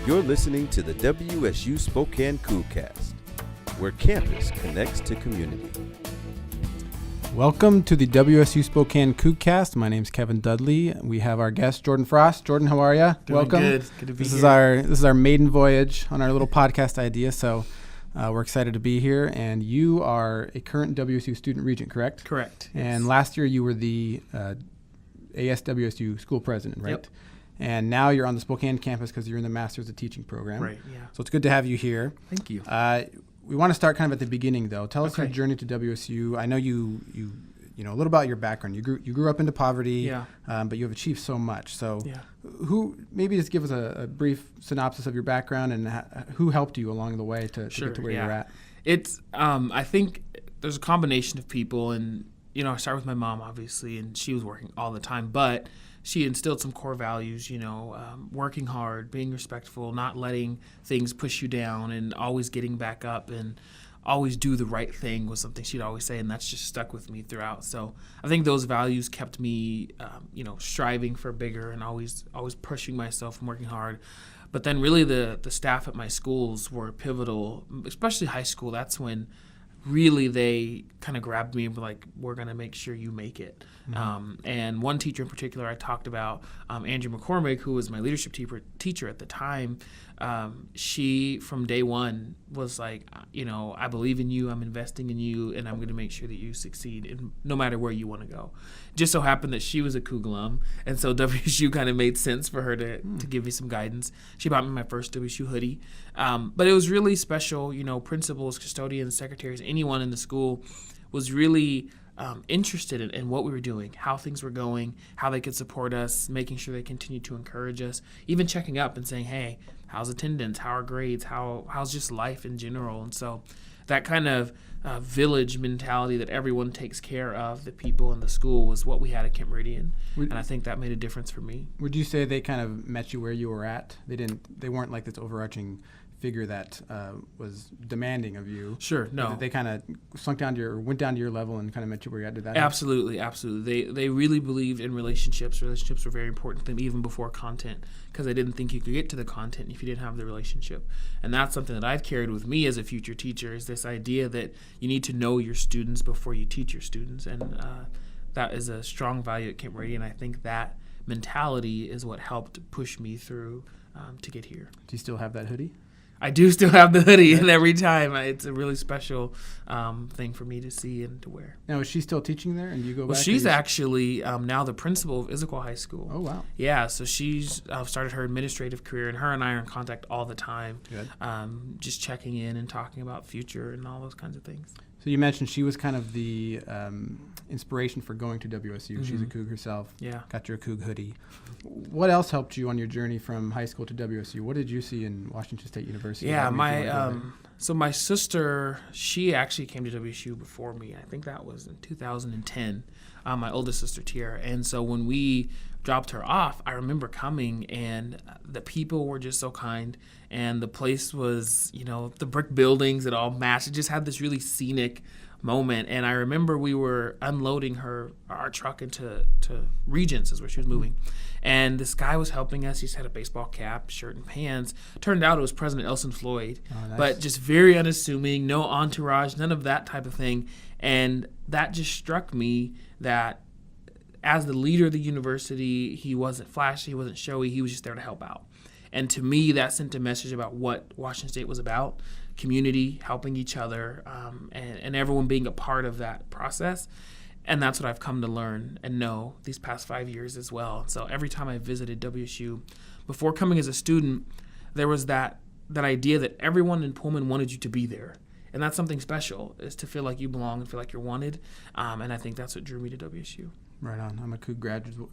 You're listening to the WSU Spokane CougCast, where campus connects to community. Welcome to the WSU Spokane CougCast. My name's Kevin Dudley. We have our guest, Jordan Frost. Jordan, how are you? Welcome. Good to be This here. This is our maiden voyage on our little podcast idea, so we're excited to be here. And you are a current WSU student regent, correct? Correct. And yes. last year you were the ASWSU school president, right? Yep. And now you're on the Spokane campus because you're in the Master's of Teaching program. Right, yeah. So it's good to have you here. Thank you. We want to start kind of at the beginning, though. Tell us Okay. your journey to WSU. I know you know a little about your background. You grew up into poverty, Yeah. But you have achieved so much. So, Yeah. who maybe just give us a brief synopsis of your background and who helped you along the way to get to where you're at. It's, I think there's a combination of people, and, I start with my mom, obviously, and she was working all the time, but she instilled some core values, working hard, being respectful, not letting things push you down, and always getting back up and always do the right thing was something she'd always say, and that's just stuck with me throughout. So I think those values kept me, striving for bigger and always pushing myself and working hard. But then really the staff at my schools were pivotal, especially high school. That's when really they kind of grabbed me and were like, we're going to make sure you make it. Mm-hmm. And one teacher in particular I talked about, Andrew McCormick, who was my leadership teacher at the time, she from day one was like, I believe in you, I'm investing in you, and I'm going to make sure that you succeed in, no matter where you want to go. Just so happened that she was a Coug alum, and so WSU kind of made sense for her to give me some guidance. She bought me my first WSU hoodie. But it was really special, principals, custodians, secretaries, anyone in the school was really interested in what we were doing, how things were going, how they could support us, making sure they continued to encourage us, even checking up and saying, hey, how's attendance, how are grades, how's just life in general. And so that kind of village mentality that everyone takes care of the people in the school was what we had at Camp Meridian, and I think that made a difference for me. Would you say they kind of met you where you were at? They weren't like this overarching figure that was demanding of you. Sure, no. They kind of went down to your level and kind of met you where you're at. Did that Absolutely. They really believed in relationships. Relationships were very important to them, even before content, because they didn't think you could get to the content if you didn't have the relationship. And that's something that I've carried with me as a future teacher, is this idea that you need to know your students before you teach your students. And that is a strong value at Camp Meridian. I think that mentality is what helped push me through to get here. Do you still have that hoodie? I do still have the hoodie, and every time it's a really special thing for me to see and to wear. Now, is she still teaching there, and do you go back? Well, she's actually now the principal of Issaquah High School. Oh, wow. Yeah, so she's started her administrative career, and her and I are in contact all the time. Good. Just checking in and talking about future and all those kinds of things. So you mentioned she was kind of the inspiration for going to WSU. Mm-hmm. She's a Coug herself. Yeah. Got your Coug hoodie. What else helped you on your journey from high school to WSU? What did you see in Washington State University? Yeah, my sister, she actually came to WSU before me. I think that was in 2010. My oldest sister, Tiara. And so when we dropped her off, I remember coming, and the people were just so kind, and the place was, the brick buildings, it all matched. It just had this really scenic moment. And I remember we were unloading our truck into Regents, is where she was moving, and this guy was helping us. He just had a baseball cap, shirt, and pants. Turned out it was President Elson Floyd. Oh, nice. But just very unassuming, no entourage, none of that type of thing. And that just struck me that as the leader of the university, he wasn't flashy, he wasn't showy, he was just there to help out. And to me, that sent a message about what Washington State was about: community, helping each other, and everyone being a part of that process. And that's what I've come to learn and know these past 5 years as well. So every time I visited WSU, before coming as a student, there was that idea that everyone in Pullman wanted you to be there. And that's something special, is to feel like you belong and feel like you're wanted. And I think that's what drew me to WSU. Right on. I'm a Coug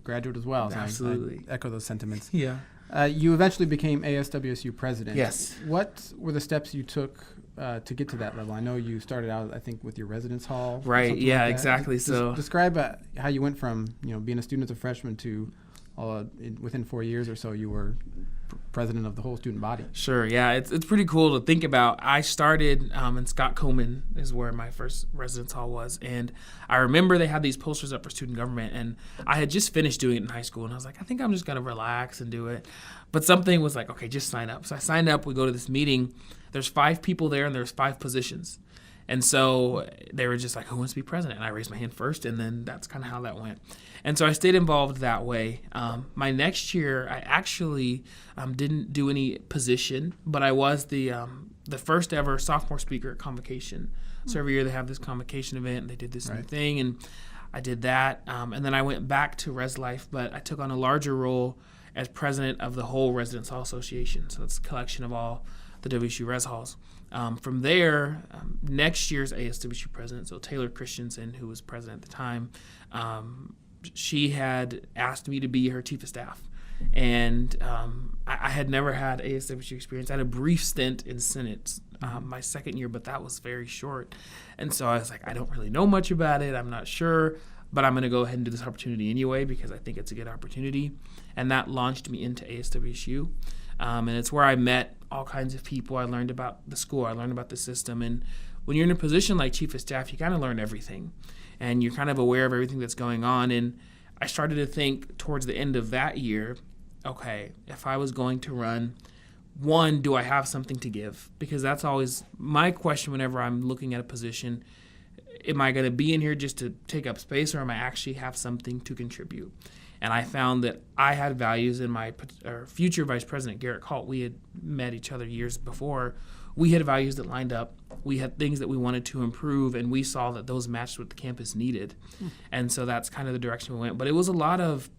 graduate as well. So Absolutely. I echo those sentiments. Yeah. You eventually became ASWSU president. Yes. What were the steps you took to get to that level? I know you started out, I think, with your residence hall. Right. Yeah, like exactly. So describe how you went from being a student as a freshman to within 4 years or so you were president of the whole student body. Sure, yeah, it's pretty cool to think about. I started in Scott Coleman is where my first residence hall was, and I remember they had these posters up for student government, and I had just finished doing it in high school, and I was like, I think I'm just going to relax and do it. But something was like, okay, just sign up. So I signed up. We go to this meeting. There's 5 people there, and there's 5 positions. And so they were just like, who wants to be president? And I raised my hand first, and then that's kind of how that went. And so I stayed involved that way. My next year, I actually didn't do any position, but I was the first ever sophomore speaker at convocation. So every year they have this convocation event, and they did this new thing, and I did that. And then I went back to Res Life, but I took on a larger role as president of the whole Residence Hall Association. So it's a collection of all the WSU Res Halls. From there, next year's ASWSU president, so Taylor Christensen, who was president at the time, she had asked me to be her chief of staff. And I had never had ASWSU experience. I had a brief stint in Senate my second year, but that was very short. And so I was like, I don't really know much about it. I'm not sure, but I'm going to go ahead and do this opportunity anyway because I think it's a good opportunity. And that launched me into ASWSU. And it's where I met all kinds of people. I learned about the school. I learned about the system. And when you're in a position like chief of staff, you kind of learn everything. And you're kind of aware of everything that's going on. And I started to think towards the end of that year, okay, if I was going to run, one, do I have something to give? Because that's always my question whenever I'm looking at a position. Am I going to be in here just to take up space, or am I actually have something to contribute? And I found that I had values in my future Vice President, Garrett Colt. We had met each other years before. We had values that lined up. We had things that we wanted to improve, and we saw that those matched what the campus needed. And so that's kind of the direction we went. But it was a lot of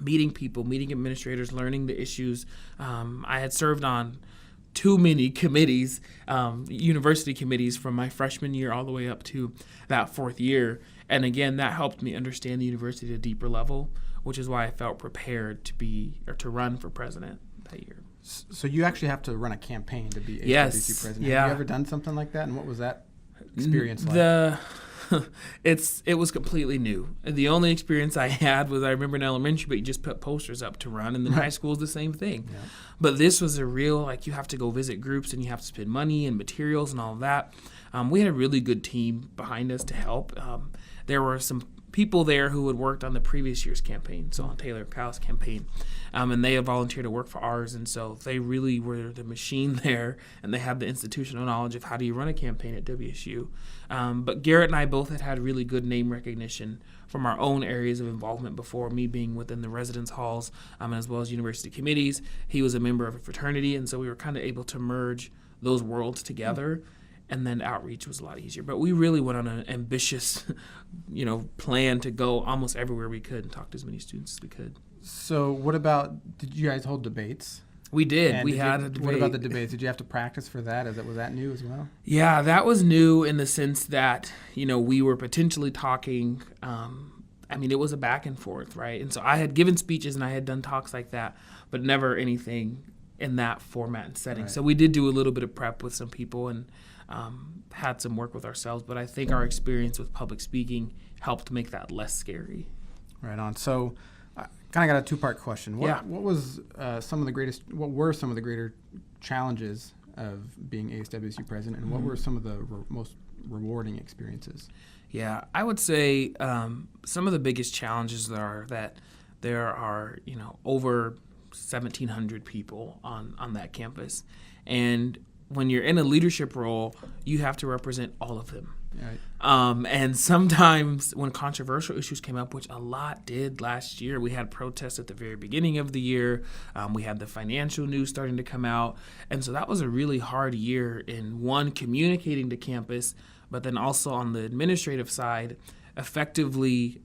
meeting people, meeting administrators, learning the issues. I had served on too many committees, university committees from my freshman year all the way up to that 4th year. And again, that helped me understand the university at a deeper level, which is why I felt prepared to run for president that year. So you actually have to run a campaign to be Yes, president. yeah. Have you ever done something like that? And what was that experience like? It was completely new. The only experience I had was I remember in elementary, but you just put posters up to run, and then high school is the same thing. Yeah. But this was a real, like, you have to go visit groups, and you have to spend money and materials and all of that. We had a really good team behind us to help. There were some people there who had worked on the previous year's campaign, so on Taylor Kyle's campaign, and they had volunteered to work for ours, and so they really were the machine there, and they had the institutional knowledge of how do you run a campaign at WSU. But Garrett and I both had really good name recognition from our own areas of involvement before, me being within the residence halls as well as university committees. He was a member of a fraternity, and so we were kind of able to merge those worlds together. And then outreach was a lot easier. But we really went on an ambitious, plan to go almost everywhere we could and talk to as many students as we could. So what about, did you guys hold debates? We did. And we had a debate. What about the debates? Did you have to practice for that? Was that new as well? Yeah, that was new in the sense that, we were potentially talking, it was a back and forth, right? And so I had given speeches and I had done talks like that, but never anything in that format and setting. Right. So we did do a little bit of prep with some people and had some work with ourselves, but I think our experience with public speaking helped make that less scary. Right on. So I kind of got a 2-part question. What were some of the greater challenges of being ASWSU president, and what were some of the most rewarding experiences? Yeah, I would say some of the biggest challenges are that there are, over 1,700 people on that campus, and when you're in a leadership role, you have to represent all of them. Right. And sometimes when controversial issues came up, which a lot did last year, we had protests at the very beginning of the year. We had the financial news starting to come out. And so that was a really hard year in, one, communicating to campus, but then also on the administrative side, effectively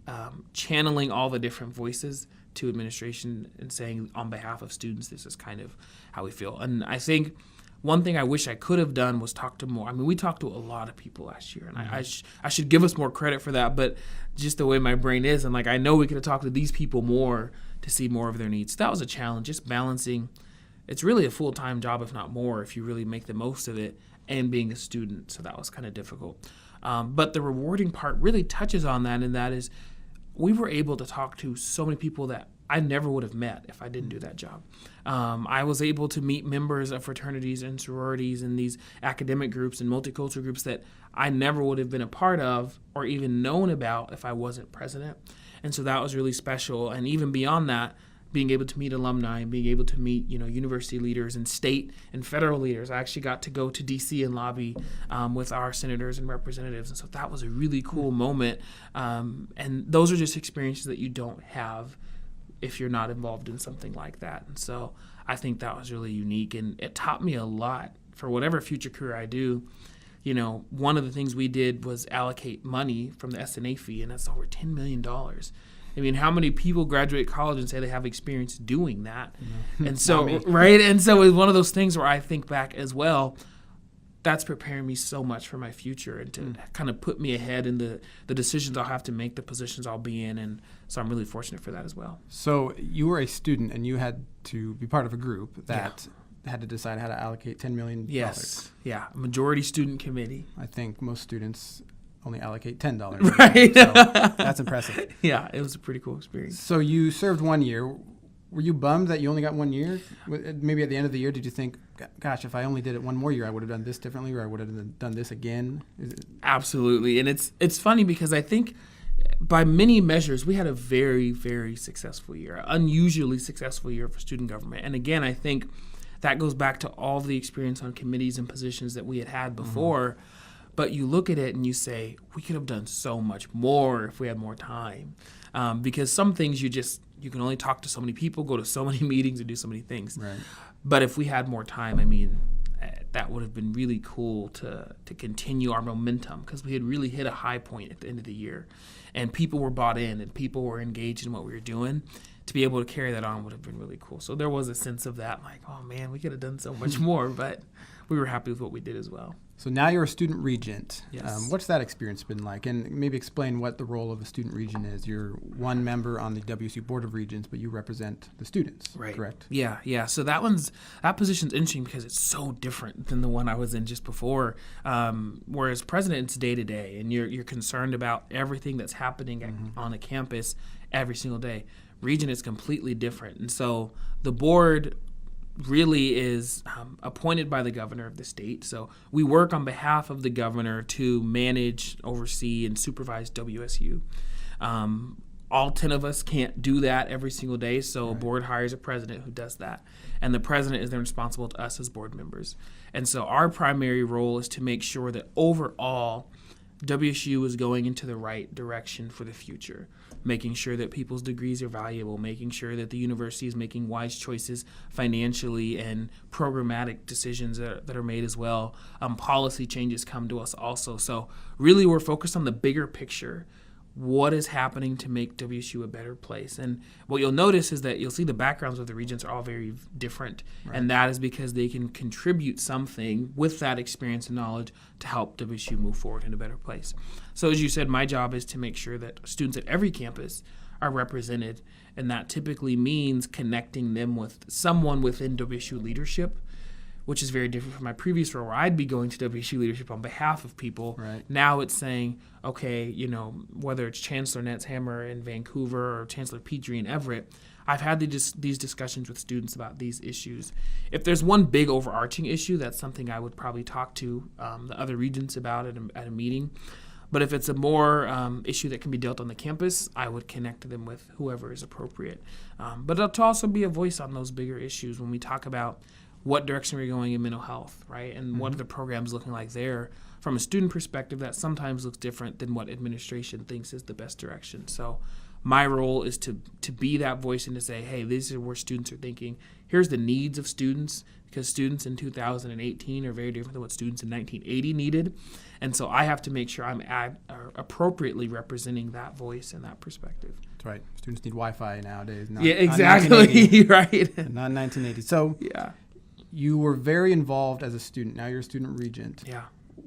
channeling all the different voices to administration and saying on behalf of students, this is kind of how we feel. And I think one thing I wish I could have done was talk to more. We talked to a lot of people last year, and I should give us more credit for that, but just the way my brain is, I'm like, I know we could have talked to these people more to see more of their needs. That was a challenge, just balancing. It's really a full-time job, if not more, if you really make the most of it, and being a student, so that was kind of difficult. But the rewarding part really touches on that, and that is we were able to talk to so many people that I never would have met if I didn't do that job. I was able to meet members of fraternities and sororities and these academic groups and multicultural groups that I never would have been a part of or even known about if I wasn't president. And so that was really special. And even beyond that, being able to meet alumni and being able to meet, university leaders and state and federal leaders. I actually got to go to D.C. and lobby with our senators and representatives. And so that was a really cool moment. And those are just experiences that you don't have if you're not involved in something like that. And so I think that was really unique. And it taught me a lot for whatever future career I do. One of the things we did was allocate money from the SNA fee, and that's over $10 million. I mean, how many people graduate college and say they have experience doing that? No. And so, right? And so it's one of those things where I think back as well, that's preparing me so much for my future and to kind of put me ahead in the decisions I'll have to make, the positions I'll be in. And so I'm really fortunate for that as well. So you were a student and you had to be part of a group that had to decide how to allocate $10 million. Yes. Yeah. Majority student committee. I think most students only allocate $10. Right. So that's impressive. Yeah, it was a pretty cool experience. So you served 1 year. Were you bummed that you only got 1 year? Maybe at the end of the year, did you think, gosh, if I only did it one more year, I would have done this differently, or I would have done this again? Absolutely. And it's funny because I think by many measures, we had a very, very successful year, an unusually successful year for student government. And again, I think that goes back to all of the experience on committees and positions that we had before. Mm-hmm. But you look at it and you say, we could have done so much more if we had more time. Because some things you can only talk to so many people, go to so many meetings, and do so many things. Right. But if we had more time, I mean, that would have been really cool to continue our momentum, because we had really hit a high point at the end of the year. And people were bought in and people were engaged in what we were doing. To be able to carry that on would have been really cool. So there was a sense of that, like, oh, man, we could have done so much more. But we were happy with what we did as well. So now you're a student regent. Yes. What's that experience been like? And maybe explain what the role of a student regent is. You're one member on the WSU Board of Regents, but you represent the students, right? Correct? Yeah. So that position's interesting because it's so different than the one I was in just before. Whereas president, it's day to day, and you're concerned about everything that's happening on a campus every single day. Regent is completely different, and so the board really is appointed by the governor of the state. So we work on behalf of the governor to manage, oversee, and supervise WSU. All 10 of us can't do that every single day, so a board hires a president who does that. And the president is then responsible to us as board members. And so our primary role is to make sure that overall WSU is going into the right direction for the future, making sure that people's degrees are valuable, making sure that the university is making wise choices financially and programmatic decisions that are made as well. Policy changes come to us also. So really we're focused on the bigger picture. What is happening to make WSU a better place? And what you'll notice is that you'll see the backgrounds of the regents are all very different. Right. And that is because they can contribute something with that experience and knowledge to help WSU move forward in a better place. So as you said, my job is to make sure that students at every campus are represented. And that typically means connecting them with someone within WSU leadership, which is very different from my previous role where I'd be going to WSU leadership on behalf of people. Right. Now it's saying, okay, whether it's Chancellor Netzhammer in Vancouver or Chancellor Petrie in Everett, I've had these discussions with students about these issues. If there's one big overarching issue, that's something I would probably talk to the other regents about at a meeting. But if it's a more issue that can be dealt on the campus, I would connect them with whoever is appropriate. But to also be a voice on those bigger issues when we talk about what direction we're going in mental health, right? And what are the programs looking like there? From a student perspective, that sometimes looks different than what administration thinks is the best direction. So my role is to be that voice and to say, hey, this is where students are thinking. Here's the needs of students, because students in 2018 are very different than what students in 1980 needed. And so I have to make sure I'm appropriately representing that voice and that perspective. That's right. Students need Wi-Fi nowadays. Yeah, exactly. Right. Not 1980. So yeah. You were very involved as a student. Now you're a student regent. Yeah.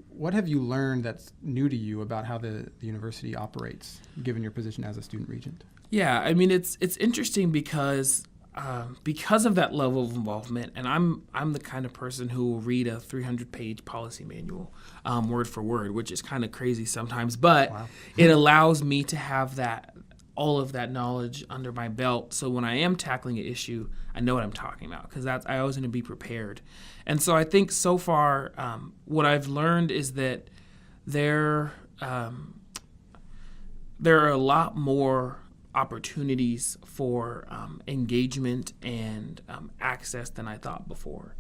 What have you learned that's new to you about how the university operates, given your position as a student regent? Yeah, I mean, it's interesting because of that level of involvement, and I'm the kind of person who will read a 300-page policy manual word for word, which is kind of crazy sometimes, but It allows me to have that all of that knowledge under my belt. So when I am tackling an issue, I know what I'm talking about, because I always want to be prepared. And so I think so far, what I've learned is that there are a lot more opportunities for engagement and access than I thought before.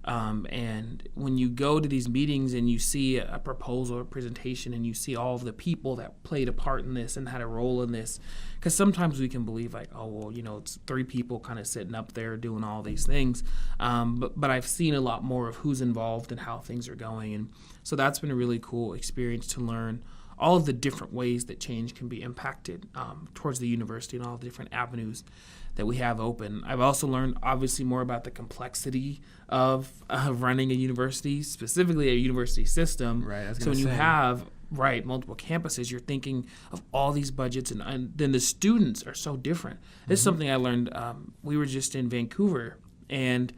And when you go to these meetings and you see a proposal or presentation and you see all of the people that played a part in this and had a role in this, because sometimes we can believe like, oh, well, it's 3 people kind of sitting up there doing all these things. But I've seen a lot more of who's involved and how things are going. And so that's been a really cool experience to learn all of the different ways that change can be impacted towards the university and all the different avenues that we have open. I've also learned obviously more about the complexity of running a university, specifically a university system. Right. So when you have multiple campuses, you're thinking of all these budgets, and then the students are so different. This is something I learned. We were just in Vancouver, and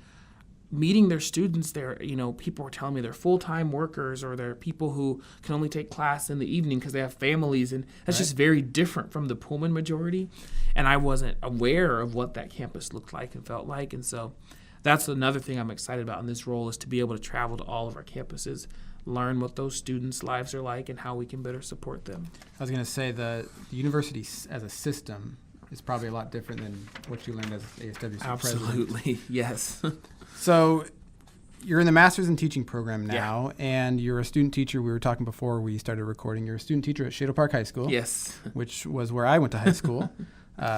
meeting their students there, people were telling me they're full-time workers or they're people who can only take class in the evening because they have families, and that's just very different from the Pullman majority. And I wasn't aware of what that campus looked like and felt like. And so that's another thing I'm excited about in this role, is to be able to travel to all of our campuses, learn what those students' lives are like and how we can better support them. I was going to say the university as a system is probably a lot different than what you learned as ASWC president. Absolutely, yes. So you're in the Master's in Teaching program now, and you're a student teacher. We were talking before we started recording. You're a student teacher at Shadle Park High School. Yes. Which was where I went to high school,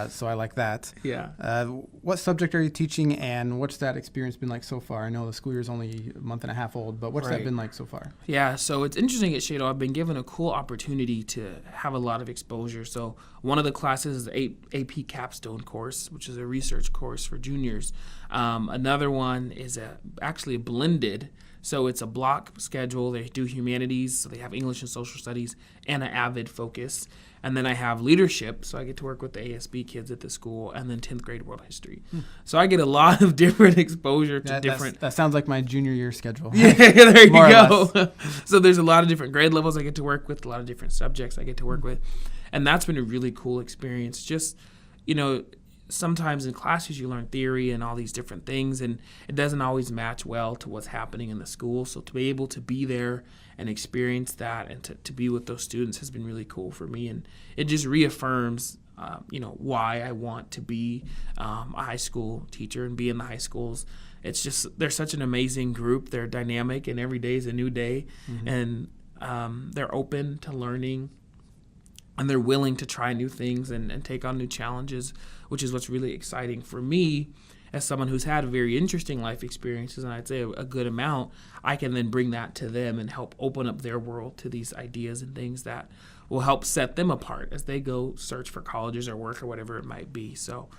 so I like that. Yeah. What subject are you teaching, and what's that experience been like so far? I know the school year is only a month and a half old, but what's that been like so far? Yeah, so it's interesting at Shadle. I've been given a cool opportunity to have a lot of exposure. So one of the classes is the AP Capstone course, which is a research course for juniors. Another one is actually a blended. So it's a block schedule. They do humanities, so they have English and social studies, and an AVID focus. And then I have leadership, so I get to work with the ASB kids at the school, and then 10th grade world history. So I get a lot of different exposure to different... That sounds like my junior year schedule. Yeah, there you go. So there's a lot of different grade levels I get to work with, a lot of different subjects I get to work with. And that's been a really cool experience. Just, sometimes in classes you learn theory and all these different things, and it doesn't always match well to what's happening in the school. So to be able to be there and experience that and to be with those students has been really cool for me. And it just reaffirms, why I want to be a high school teacher and be in the high schools. It's just, they're such an amazing group. They're dynamic, and every day is a new day. And they're open to learning, and they're willing to try new things and take on new challenges, which is what's really exciting for me as someone who's had very interesting life experiences, and I'd say a good amount. I can then bring that to them and help open up their world to these ideas and things that will help set them apart as they go search for colleges or work or whatever it might be. So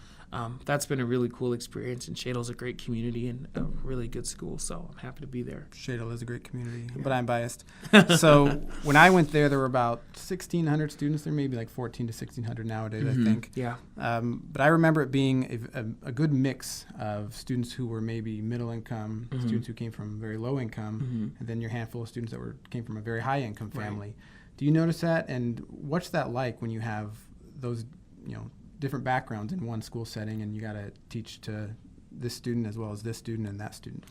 that's been a really cool experience, and Shadle's a great community and a really good school, so I'm happy to be there. Shadle is a great community, but I'm biased. So when I went there were about 1,600 students. There may be like 1,400 to 1,600 nowadays, I think. Yeah. But I remember it being a good mix of students who were maybe middle income, students who came from very low income, and then your handful of students that came from a very high income family. Do you notice that? And what's that like when you have those, different backgrounds in one school setting, and you got to teach to this student as well as this student and that student?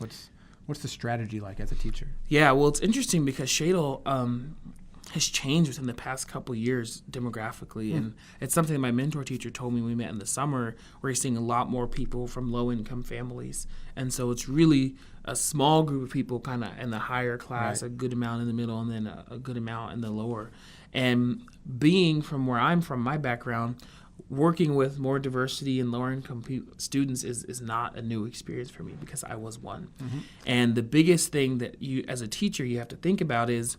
What's the strategy like as a teacher? Yeah, well, it's interesting because Shadle has changed within the past couple of years demographically, and it's something that my mentor teacher told me when we met in the summer, where he's seeing a lot more people from low-income families, and so it's really a small group of people kind of in the higher class, a good amount in the middle, and then a good amount in the lower. And being from where I'm from, my background, working with more diversity and lower income students is not a new experience for me, because I was one. And the biggest thing that you, as a teacher, you have to think about is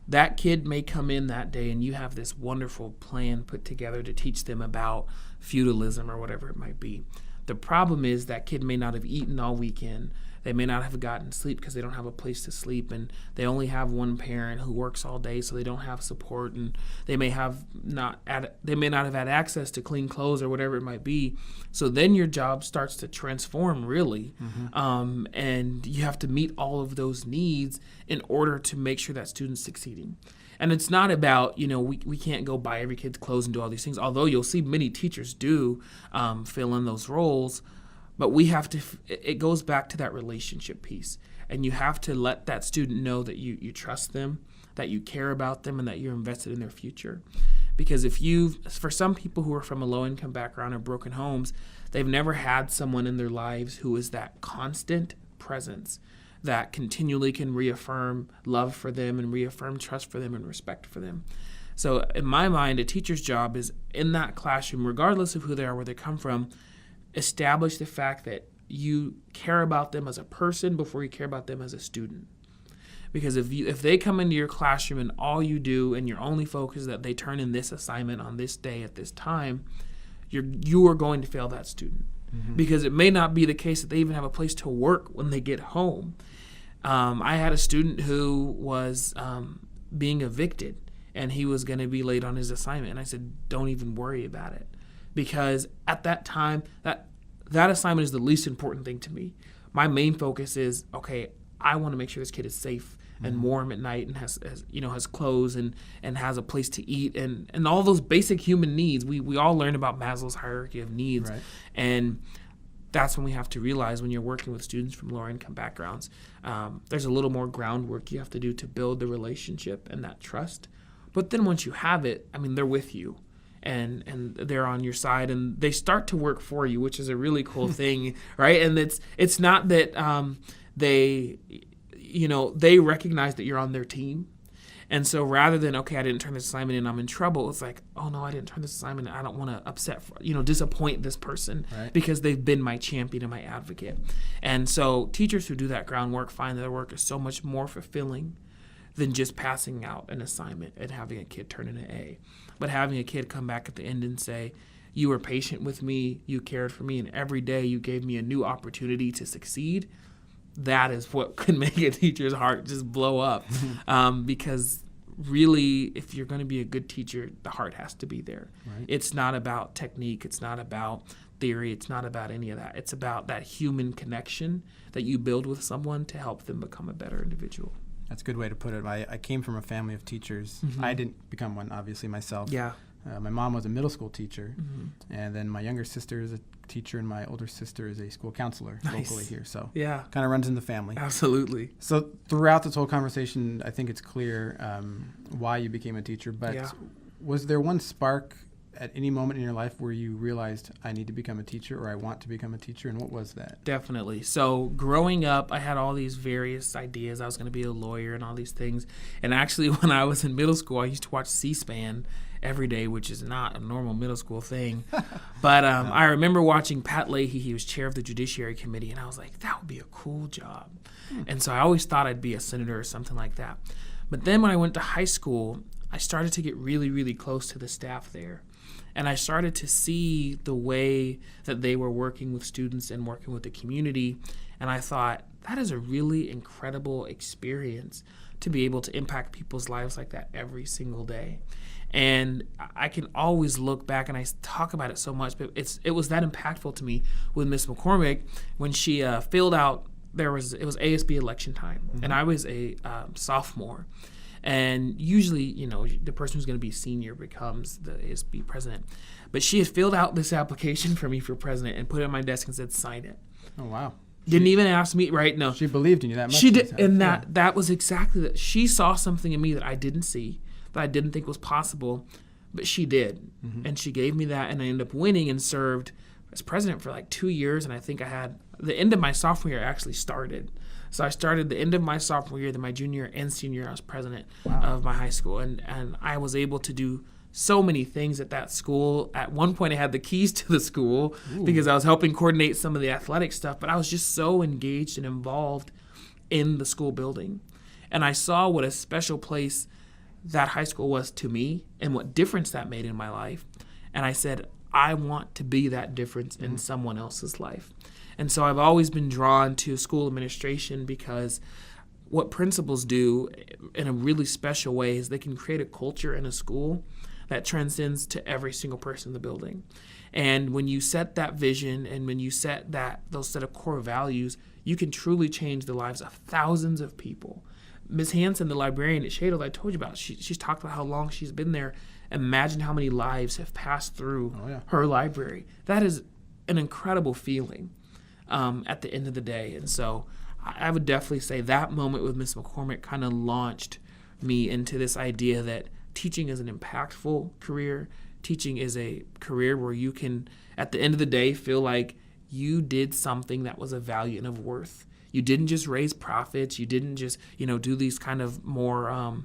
that kid may come in that day and you have this wonderful plan put together to teach them about feudalism or whatever it might be. The problem is that kid may not have eaten all weekend. They may not have gotten sleep because they don't have a place to sleep, and they only have one parent who works all day, so they don't have support, and they may not have had access to clean clothes or whatever it might be. So then your job starts to transform, really, and you have to meet all of those needs in order to make sure that student's succeeding. And it's not about, we can't go buy every kid's clothes and do all these things, although you'll see many teachers do fill in those roles. But we have to, it goes back to that relationship piece. And you have to let that student know that you trust them, that you care about them, and that you're invested in their future. Because for some people who are from a low-income background or broken homes, they've never had someone in their lives who is that constant presence that continually can reaffirm love for them and reaffirm trust for them and respect for them. So in my mind, a teacher's job is in that classroom, regardless of who they are, where they come from, establish the fact that you care about them as a person before you care about them as a student. Because if they come into your classroom and all you do and your only focus is that they turn in this assignment on this day at this time, you are going to fail that student. Mm-hmm. Because it may not be the case that they even have a place to work when they get home. I had a student who was being evicted, and he was going to be late on his assignment. And I said, don't even worry about it. Because at that time, that assignment is the least important thing to me. My main focus is, okay, I want to make sure this kid is safe and warm at night and has clothes and has a place to eat and all those basic human needs. We all learn about Maslow's hierarchy of needs. Right. And that's when we have to realize, when you're working with students from lower income backgrounds, there's a little more groundwork you have to do to build the relationship and that trust. But then once you have it, they're with you. And they're on your side, and they start to work for you, which is a really cool thing, right? And it's not that they recognize that you're on their team. And so rather than, okay, I didn't turn this assignment in, I'm in trouble, it's like, oh no, I didn't turn this assignment in, I don't want to disappoint this person, right? Because they've been my champion and my advocate. And so teachers who do that groundwork find that their work is so much more fulfilling than just passing out an assignment and having a kid turn in an A. But having a kid come back at the end and say, you were patient with me, you cared for me, and every day you gave me a new opportunity to succeed, that is what could make a teacher's heart just blow up. Because really, if you're going to be a good teacher, the heart has to be there. Right. It's not about technique. It's not about theory. It's not about any of that. It's about that human connection that you build with someone to help them become a better individual. That's a good way to put it. I came from a family of teachers. Mm-hmm. I didn't become one, obviously, myself. Yeah. My mom was a middle school teacher, and then my younger sister is a teacher, and my older sister is a school counselor locally here. So kind of runs in the family. Absolutely. So throughout this whole conversation, I think it's clear why you became a teacher. But was there one spark at any moment in your life where you realized, I need to become a teacher, or I want to become a teacher, and what was that? Definitely. So growing up, I had all these various ideas. I was going to be a lawyer and all these things. And actually, when I was in middle school, I used to watch C-SPAN every day, which is not a normal middle school thing. But I remember watching Pat Leahy. He was chair of the Judiciary Committee, and I was like, that would be a cool job. And so I always thought I'd be a senator or something like that. But then when I went to high school, I started to get really, really close to the staff there. And I started to see the way that they were working with students and working with the community. And I thought, that is a really incredible experience to be able to impact people's lives like that every single day. And I can always look back, and I talk about it so much, but it was that impactful to me with Miss McCormick when she filled out, it was ASB election time, and I was a sophomore. And usually, the person who's going to be senior becomes the ASB president. But she had filled out this application for me for president and put it on my desk and said, sign it. Oh, wow. Didn't even ask me, right? No. She believed in you that much. She did, and that was exactly that. She saw something in me that I didn't see, that I didn't think was possible, but she did. Mm-hmm. And she gave me that, and I ended up winning and served as president for like 2 years. And I think I had the end of my sophomore year actually started. So I started the end of my sophomore year, then my junior and senior year, I was president of my high school. And I was able to do so many things at that school. At one point, I had the keys to the school because I was helping coordinate some of the athletic stuff. But I was just so engaged and involved in the school building. And I saw what a special place that high school was to me and what difference that made in my life. And I said, I want to be that difference in someone else's life. And so I've always been drawn to school administration because what principals do in a really special way is they can create a culture in a school that transcends to every single person in the building. And when you set that vision and when you set those set of core values, you can truly change the lives of thousands of people Ms. Hansen, the librarian at Shadle that I told you about, she's talked about how long she's been there. Imagine how many lives have passed through her library. That is an incredible feeling at the end of the day. And so I would definitely say that moment with Ms. McCormick kind of launched me into this idea that teaching is an impactful career. Teaching is a career where you can, at the end of the day, feel like you did something that was of value and of worth. You didn't just raise profits. You didn't just, do these kind of more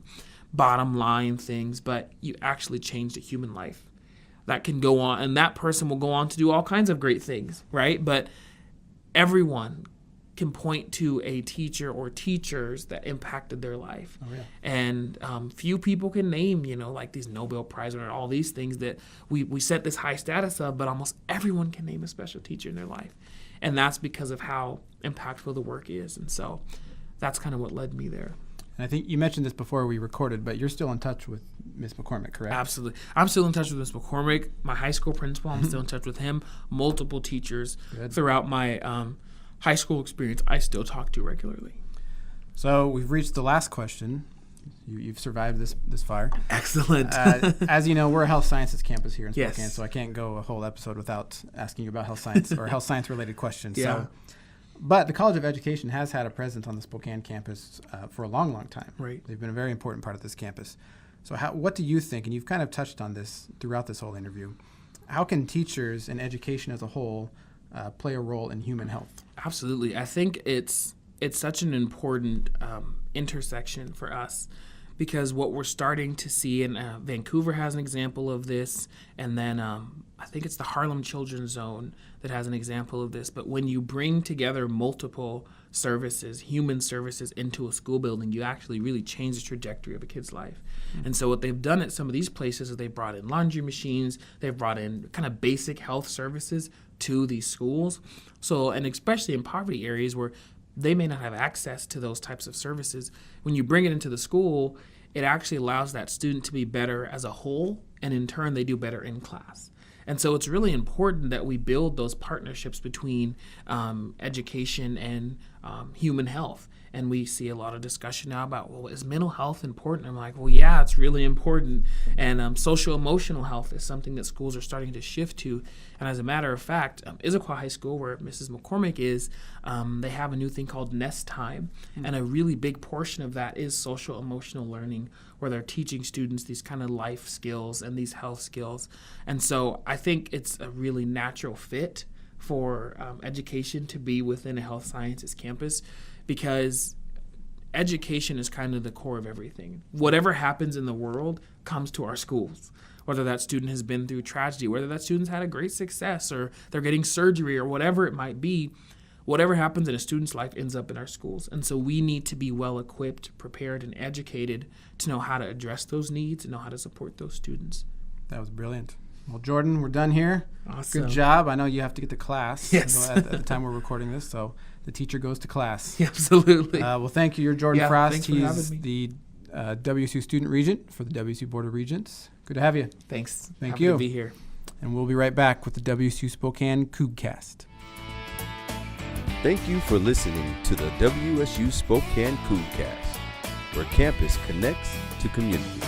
bottom line things, but you actually changed a human life that can go on, and that person will go on to do all kinds of great things, right? But everyone can point to a teacher or teachers that impacted their life. And few people can name, like these Nobel Prize or all these things that we set this high status of, but almost everyone can name a special teacher in their life. And that's because of how impactful the work is. And so that's kind of what led me there. And I think you mentioned this before we recorded, but you're still in touch with Ms. McCormick, correct? Absolutely. I'm still in touch with Ms. McCormick, my high school principal. I'm still in touch with him. Multiple teachers throughout my high school experience I still talk to regularly. So we've reached the last question. You've survived this fire. Excellent. As you know, we're a health sciences campus here in Spokane, so I can't go a whole episode without asking you about health science or health science related questions. Yeah. But the College of Education has had a presence on the Spokane campus for a long, long time. Right. They've been a very important part of this campus. So what do you think, and you've kind of touched on this throughout this whole interview, how can teachers and education as a whole play a role in human health? Absolutely. I think it's such an important intersection for us, because what we're starting to see, and Vancouver has an example of this, and then I think it's the Harlem Children's Zone that has an example of this. But when you bring together multiple services, human services, into a school building, you actually really change the trajectory of a kid's life. Mm-hmm. And so what they've done at some of these places is they've brought in laundry machines, they've brought in kind of basic health services to these schools. So, and especially in poverty areas where they may not have access to those types of services, when you bring it into the school, it actually allows that student to be better as a whole, and in turn, they do better in class. And so it's really important that we build those partnerships between education and human health. And we see a lot of discussion now about, well, is mental health important? I'm like, well, yeah, it's really important. And social emotional health is something that schools are starting to shift to. And as a matter of fact, Issaquah High School, where Mrs. McCormick is, they have a new thing called Nest Time. Mm-hmm. And a really big portion of that is social emotional learning, where they're teaching students these kind of life skills and these health skills. And so I think it's a really natural fit for education to be within a health sciences campus, because education is kind of the core of everything. Whatever happens in the world comes to our schools, whether that student has been through tragedy, whether that student's had a great success, or they're getting surgery, or whatever it might be. Whatever happens in a student's life ends up in our schools. And so we need to be well equipped, prepared, and educated to know how to address those needs and know how to support those students. That was brilliant. Well, Jordan, we're done here. Awesome. Good job. I know you have to get to class. Yes. At the time we're recording this, so the teacher goes to class. Yeah, absolutely. Well, thank you. You're Jordan Frost. Thanks for He's having the WSU Student Regent for the WSU Board of Regents. Good to have you. Thanks. Thank Happy you. to be here. And we'll be right back with the WSU Spokane CougCast. Thank you for listening to the WSU Spokane CougCast, where campus connects to community.